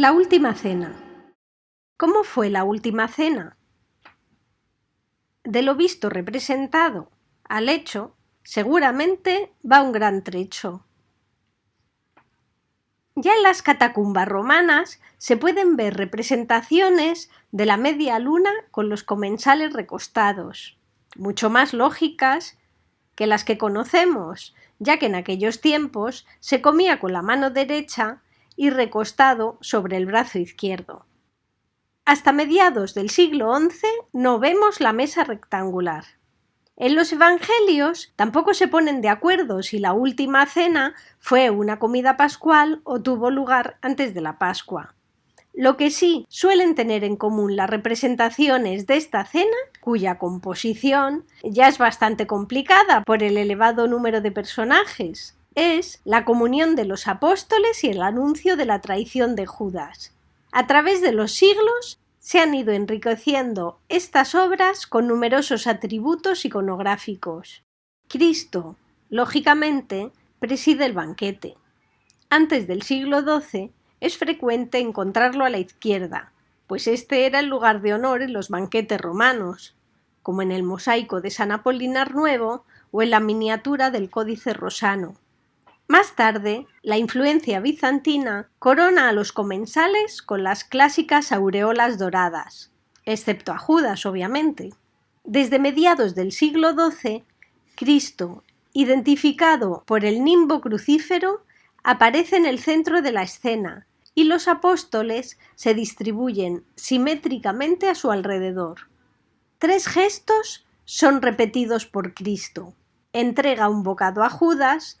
La última cena. ¿Cómo fue la última cena? De lo visto representado al hecho, seguramente va un gran trecho. Ya en las catacumbas romanas se pueden ver representaciones de la media luna con los comensales recostados, mucho más lógicas que las que conocemos, ya que en aquellos tiempos se comía con la mano derecha y recostado sobre el brazo izquierdo. Hasta mediados del siglo XI no vemos la mesa rectangular. En los evangelios tampoco se ponen de acuerdo si la última cena fue una comida pascual o tuvo lugar antes de la Pascua. Lo que sí suelen tener en común las representaciones de esta cena, cuya composición ya es bastante complicada por el elevado número de personajes, es la comunión de los apóstoles y el anuncio de la traición de Judas. A través de los siglos se han ido enriqueciendo estas obras con numerosos atributos iconográficos. Cristo, lógicamente, preside el banquete. Antes del siglo XII es frecuente encontrarlo a la izquierda, pues este era el lugar de honor en los banquetes romanos, como en el mosaico de San Apolinar Nuevo o en la miniatura del Códice Rosano. Más tarde, la influencia bizantina corona a los comensales con las clásicas aureolas doradas, excepto a Judas, obviamente. Desde mediados del siglo XII, Cristo, identificado por el nimbo crucífero, aparece en el centro de la escena y los apóstoles se distribuyen simétricamente a su alrededor. 3 gestos son repetidos por Cristo. Entrega un bocado a Judas,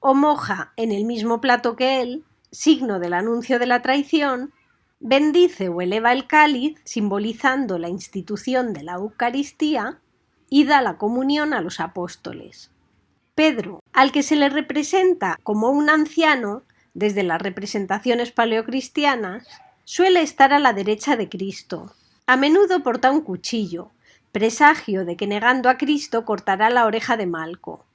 o moja en el mismo plato que él, signo del anuncio de la traición, bendice o eleva el cáliz, simbolizando la institución de la Eucaristía, y da la comunión a los apóstoles. Pedro, al que se le representa como un anciano desde las representaciones paleocristianas, suele estar a la derecha de Cristo. A menudo porta un cuchillo, presagio de que negando a Cristo cortará la oreja de Malco.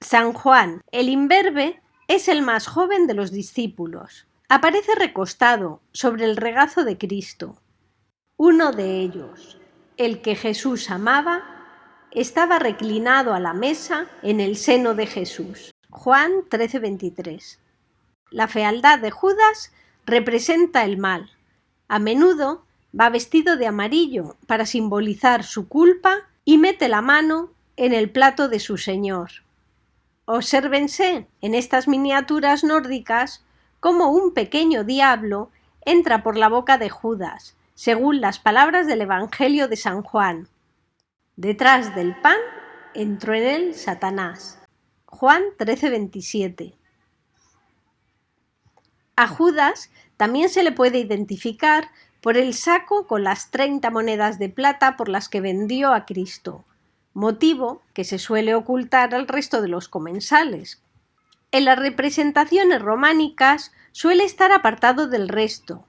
San Juan, el imberbe, es el más joven de los discípulos. Aparece recostado sobre el regazo de Cristo. Uno de ellos, el que Jesús amaba, estaba reclinado a la mesa en el seno de Jesús. Juan 13:23. La fealdad de Judas representa el mal. A menudo va vestido de amarillo para simbolizar su culpa y mete la mano en el plato de su Señor. Obsérvense en estas miniaturas nórdicas cómo un pequeño diablo entra por la boca de Judas, según las palabras del Evangelio de San Juan. Detrás del pan entró en él Satanás. Juan 13:27. A Judas también se le puede identificar por el saco con las 30 monedas de plata por las que vendió a Cristo, motivo que se suele ocultar al resto de los comensales. En las representaciones románicas suele estar apartado del resto,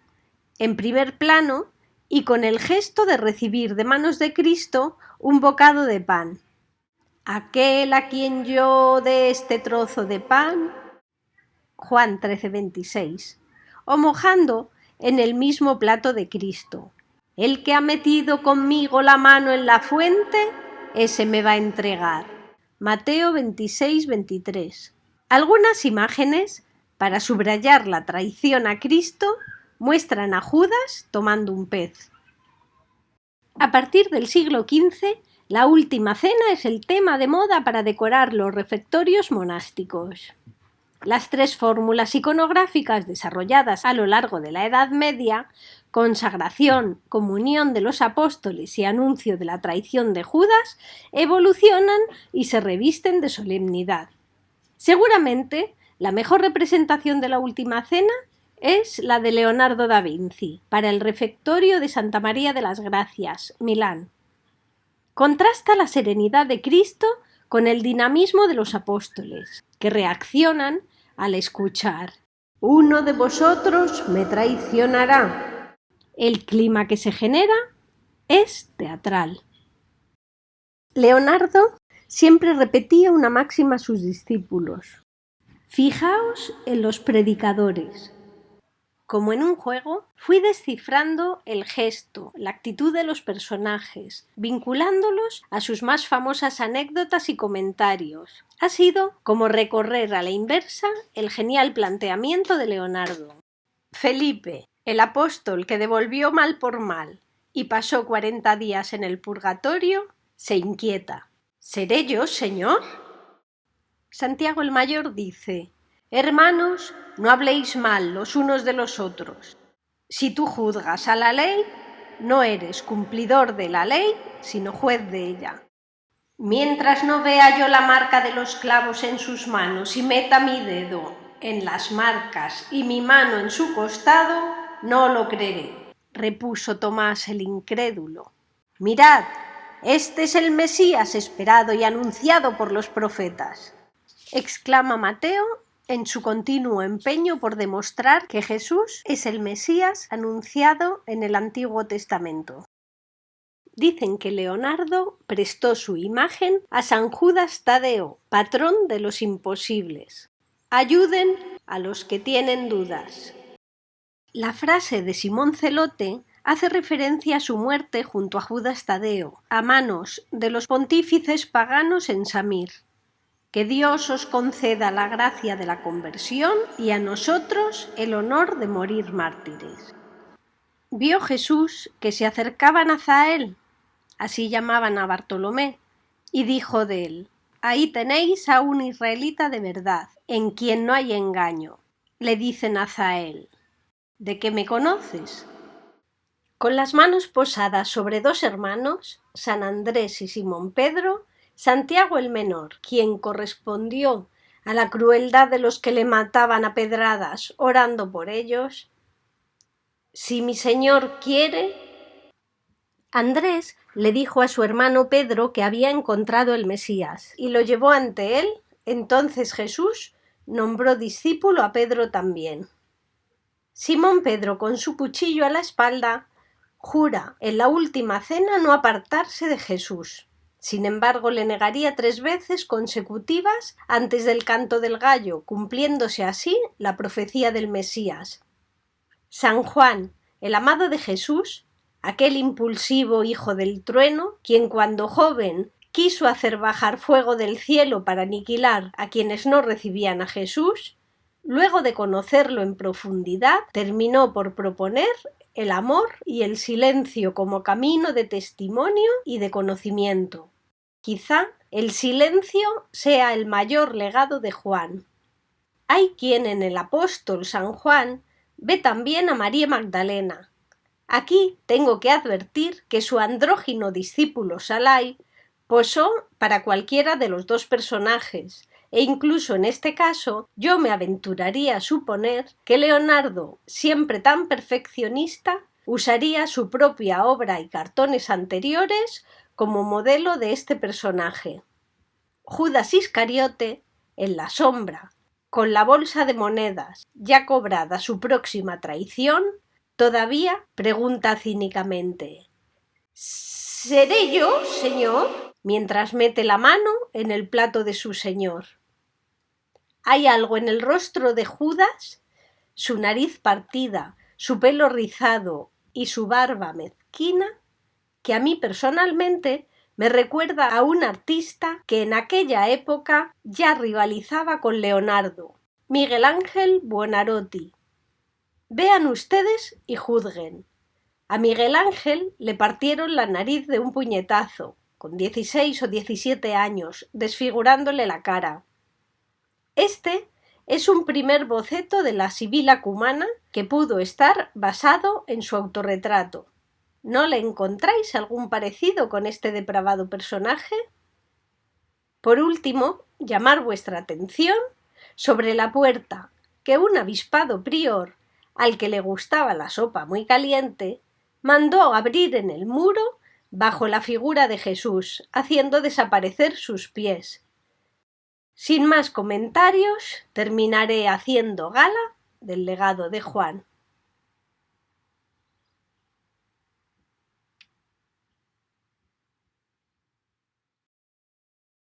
en primer plano y con el gesto de recibir de manos de Cristo un bocado de pan. Aquel a quien yo dé este trozo de pan, Juan 13:26, o mojando en el mismo plato de Cristo. El que ha metido conmigo la mano en la fuente, ese me va a entregar. Mateo 26:23. Algunas imágenes, para subrayar la traición a Cristo, muestran a Judas tomando un pez. A partir del siglo XV, la última cena es el tema de moda para decorar los refectorios monásticos. Las 3 fórmulas iconográficas desarrolladas a lo largo de la Edad Media, consagración, comunión de los apóstoles y anuncio de la traición de Judas, evolucionan y se revisten de solemnidad. Seguramente, la mejor representación de la última cena es la de Leonardo da Vinci, para el refectorio de Santa María de las Gracias, Milán. Contrasta la serenidad de Cristo con el dinamismo de los apóstoles, que reaccionan al escuchar: «Uno de vosotros me traicionará». El clima que se genera es teatral. Leonardo siempre repetía una máxima a sus discípulos: «Fijaos en los predicadores. Como en un juego, fui descifrando el gesto, la actitud de los personajes, vinculándolos a sus más famosas anécdotas y comentarios. Ha sido como recorrer a la inversa el genial planteamiento de Leonardo. Felipe, el apóstol que devolvió mal por mal y pasó 40 días en el purgatorio, se inquieta. ¿Seré yo, Señor? Santiago el Mayor dice: Hermanos, no habléis mal los unos de los otros. Si tú juzgas a la ley, no eres cumplidor de la ley, sino juez de ella. Mientras no vea yo la marca de los clavos en sus manos y meta mi dedo en las marcas y mi mano en su costado, no lo creeré, repuso Tomás el incrédulo. Mirad, este es el Mesías esperado y anunciado por los profetas, exclama Mateo en su continuo empeño por demostrar que Jesús es el Mesías anunciado en el Antiguo Testamento. Dicen que Leonardo prestó su imagen a San Judas Tadeo, patrón de los imposibles. Ayuden a los que tienen dudas. La frase de Simón Celote hace referencia a su muerte junto a Judas Tadeo, a manos de los pontífices paganos en Samir. Que Dios os conceda la gracia de la conversión y a nosotros el honor de morir mártires. Vio Jesús que se acercaba Nazael, así llamaban a Bartolomé, y dijo de él: Ahí tenéis a un israelita de verdad, en quien no hay engaño. Le dice Nazael: ¿de qué me conoces? Con las manos posadas sobre dos hermanos, San Andrés y Simón Pedro, Santiago el Menor, quien correspondió a la crueldad de los que le mataban a pedradas, orando por ellos: Si mi Señor quiere. Andrés le dijo a su hermano Pedro que había encontrado el Mesías y lo llevó ante él. Entonces Jesús nombró discípulo a Pedro también. Simón Pedro, con su cuchillo a la espalda, jura en la última cena no apartarse de Jesús. Sin embargo, le negaría 3 veces consecutivas antes del canto del gallo, cumpliéndose así la profecía del Mesías. San Juan, el amado de Jesús, aquel impulsivo hijo del trueno, quien cuando joven quiso hacer bajar fuego del cielo para aniquilar a quienes no recibían a Jesús, luego de conocerlo en profundidad, terminó por proponer el amor y el silencio como camino de testimonio y de conocimiento. Quizá el silencio sea el mayor legado de Juan. Hay quien en el apóstol San Juan ve también a María Magdalena. Aquí tengo que advertir que su andrógino discípulo Salai posó para cualquiera de los dos personajes, e incluso en este caso yo me aventuraría a suponer que Leonardo, siempre tan perfeccionista, usaría su propia obra y cartones anteriores como modelo de este personaje. Judas Iscariote, en la sombra, con la bolsa de monedas ya cobrada su próxima traición, todavía pregunta cínicamente: ¿seré yo, Señor?, mientras mete la mano en el plato de su Señor. Hay algo en el rostro de Judas, su nariz partida, su pelo rizado y su barba mezquina, que a mí personalmente me recuerda a un artista que en aquella época ya rivalizaba con Leonardo, Miguel Ángel Buonarroti. Vean ustedes y juzguen. A Miguel Ángel le partieron la nariz de un puñetazo, con 16 o 17 años, desfigurándole la cara. Este es un primer boceto de la Sibila cumana que pudo estar basado en su autorretrato. ¿No le encontráis algún parecido con este depravado personaje? Por último, llamar vuestra atención sobre la puerta que un avispado prior, al que le gustaba la sopa muy caliente, mandó abrir en el muro bajo la figura de Jesús, haciendo desaparecer sus pies. Sin más comentarios, terminaré haciendo gala del legado de Juan.